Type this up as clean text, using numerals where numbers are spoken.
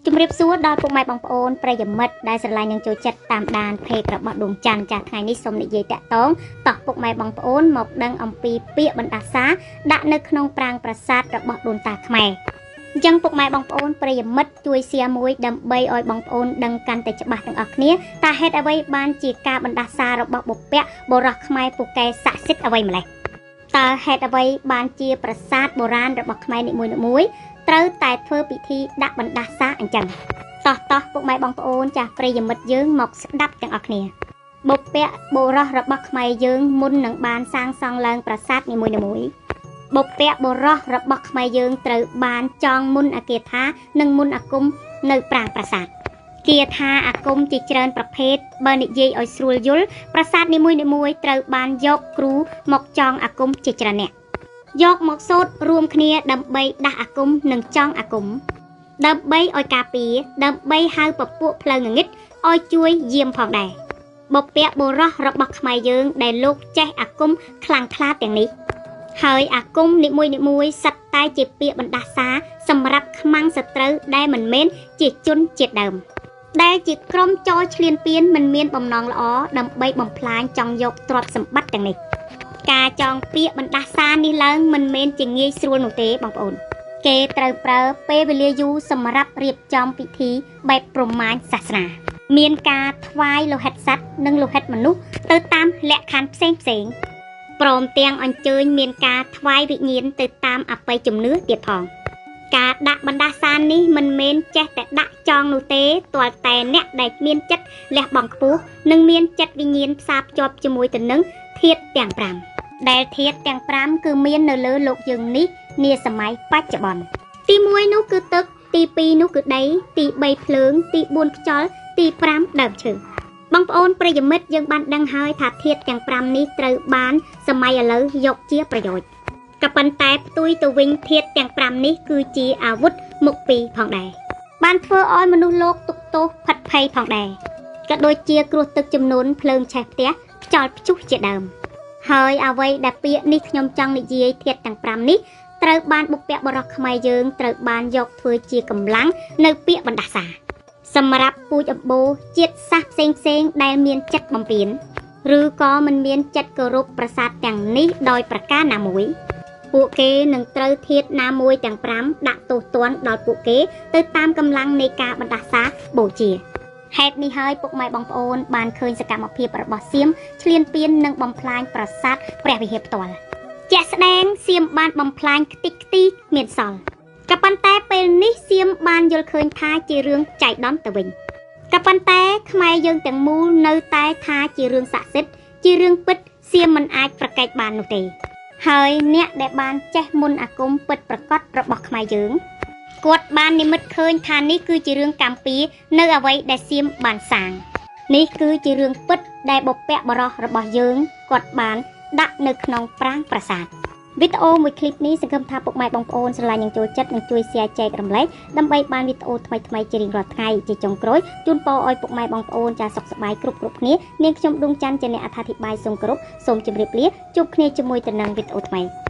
ជំរាបសួរដល់ពុកម៉ែបងប្អូនប្រិយមិត្តដែលស្រឡាញ់នឹងចូលចិត្តតាមដានเพจរបស់ដួងច័ន្ទចាស់ថ្ងៃនេះសូមនិយាយតាក់ទងតោះពុកម៉ែបងប្អូនមកដឹងអំពីពាក្យបណ្ដាសាដាក់នៅក្នុងប្រាង្គប្រាសាទរបស់ដូនតាខ្មែរអញ្ចឹងពុកម៉ែបងប្អូនប្រិយមិត្តជួយ share មួយដើម្បីឲ្យបងប្អូនដឹងកាន់តែច្បាស់ទាំងអស់គ្នាតើហេតុអ្វីបានជាការបណ្ដាសារបស់បុព្វបុរសខ្មែរពូកែស័ក្តិសិទ្ធិអ្វីម្ល៉េះតើហេតុអ្វីបានជាប្រាសាទបុរាណរបស់ខ្មែរនីមួយៗត្រូវតែធ្វើពិធីដាក់បណ្ដាសាអញ្ចឹងតោះពុកម៉ែបងប្អូនចាស់ប្រិយមិត្តយើងមកស្ដាប់ទាំងអស់គ្នាបុព្វបុរសរបស់ខ្មែរយើងមុននឹងបានសាងសង់ឡើងប្រាសាទនីមួយបុព្វបុរសរបស់ខ្មែរយើងត្រូវបានចងមុនអាគាថានិងមុនអាគមនៅប្រាង្គប្រាសាទគាថាអាគមជាច្រើនប្រភេទបើនិយាយឲ្យស្រួលយល់ប្រាសាទនីមួយត្រូវបានយកគ្រូមកចងអាគមជាច្រើនអ្នកយកមកសូត្ររួមគ្នាដើម្បីដាស់អាគមនិងចងអាគមដើម្បីឲ្យការពារដើម្បីហៅពពួកផ្លូវងងឹតឲ្យជួយយាមផងដែរបុព្វបុរសរបស់ខ្មែរយើងដែលលោកចេះអាគមខ្លាំងក្លាទាំងនេះហើយអាគមនីមួយសិតតែជាពាក្យបណ្ដាសាសម្រាប់ខ្មាំងសត្រូវដែលមិនមែនជាជនជាតិដើមដែលជាក្រុមចោរឈ្លានពានមិនមានបំណងល្អដើម្បីបំផ្លាញចង់យកទ្រព្យសម្បត្តិទាំងនេះការចងពាក្យបណ្ដាសានេះឡើងមិនមែនជាងាយស្រួលនោះទេបងប្អូនគេត្រូវប្រើពេលវេលាយូរសម្រាប់រៀបចំពិធីបែបព្រហ្មាញ្ញសាសនាមានការថ្វាយលោហិតសត្វនិងលោហិតមនុស្សទៅតាមលក្ខខណ្ឌផ្សេងព្រមទាំងអញ្ជើញមានការថ្វាយវិញ្ញាណទៅតាមអបិយជំនឿទៀតផងការដាក់បណ្ដាសានេះមិនមែនចេះតែដាក់ចងនោះទេទាល់តែអ្នកដែលមានចិត្តលះបង់ខ្ពស់និងមានចិត្តវិញ្ញាណផ្សារភ្ជាប់ជាមួយទៅនឹងធាតុទាំង5ដែលធាតុទាំង5គឺមាននៅលើโลกយើងនេះនាសម័យបច្ចុប្បន្នទី1នោះគឺទឹកទី2នោះគឺដីទី3ភ្លើងទី4ខ្យល់ទី5ដើមឈើបងប្អូនប្រិយមិត្តយើងបានដឹងហើយថាធាតុទាំង5នេះត្រូវបានសម័យឥឡូវយកជាប្រយោជន៍ក៏ប៉ុន្តែផ្ទុយទៅវិញធាតុទាំង5នេះគឺជាអាវុធមុខពីរផងដែរបានធ្វើឲ្យមនុស្សលោកទុក្ខទោសផិតភ័យផងដែរក៏ដូចជាគ្រោះទឹកជំនន់ភ្លើងឆេះផ្ទះខ្យល់ព្យុះជាដើមហើយអ្វីដែលពាក្យនេះខ្ញុំចង់និយាយធាតុទាំង5នេះត្រូវបានបុព្វបុរសខ្មែរយើងត្រូវបានយកធ្វើជាកម្លាំងនៅពាក្យបណ្ដាសាសម្រាប់ពូជអម្បូរជាតិសាសន៍ផ្សេងដែលមានចិត្តបំពេញឬក៏មិនមានចិត្តគោរពប្រាសាទទាំងនេះដោយប្រការណាមួយពួកគេនឹងត្រូវធាតុណាមួយទាំង5ដាក់ទោសទណ្ឌដល់ពួកគេទៅតាមកម្លាំងនៃការបណ្ដាសាបូជាហេតុនេះហើយពុកម៉ែបងប្អូនបានឃើញសកម្មភាពរបស់សៀមឈ្លានពាននិងបំផ្លាញប្រាសាទព្រះវិហារផ្ទាល់ជាក់ស្ដែងសៀមបានបំផ្លាញខ្ទេចខ្ទីមានសល់ក៏ប៉ុន្តែពេលនេះសៀមបានយល់ឃើញថាជារឿងចៃដន្យទៅវិញក៏ប៉ុន្តែខ្មែរយើងទាំងមូលនៅតែថាជារឿងស័ក្តិសិទ្ធិជារឿងពិតសៀមមិនអាចប្រកែកបាននោះទេហើយអ្នកដែលបានចេះមុនអាគមពិតប្រកបរបស់ខ្មែរយើងគាត់បាននិមិត្តឃើញថានេះគឺជារឿងកម្ពីនៅអ្វីដែលសៀមបានសាងនេះគឺជារឿងពិតដែលបុព្វបុរសរបស់យើងគាត់បានដាក់នៅក្នុងប្រាង្គប្រាសាទវីដេអូមួយឃ្លីបនេះសង្ឃឹមថាពុកម៉ែបងប្អូនស្រឡាញ់និងចូលចិត្តនិងជួយ share ចែករំលែកដើម្បីបានវីដេអូថ្មីៗជារៀងរាល់ថ្ងៃជាចុងក្រោយជូនពរឲ្យពុកម៉ែបងប្អូនចាសុខសប្បាយគ្រប់គ្នានាងខ្ញុំដួងច័ន្ទជាអ្នកអត្ថាធិប្បាយសូមគោរពសូមជម្រាបលាជួបគ្នាជាមួយទៅនឹងវីដេអូថ្មី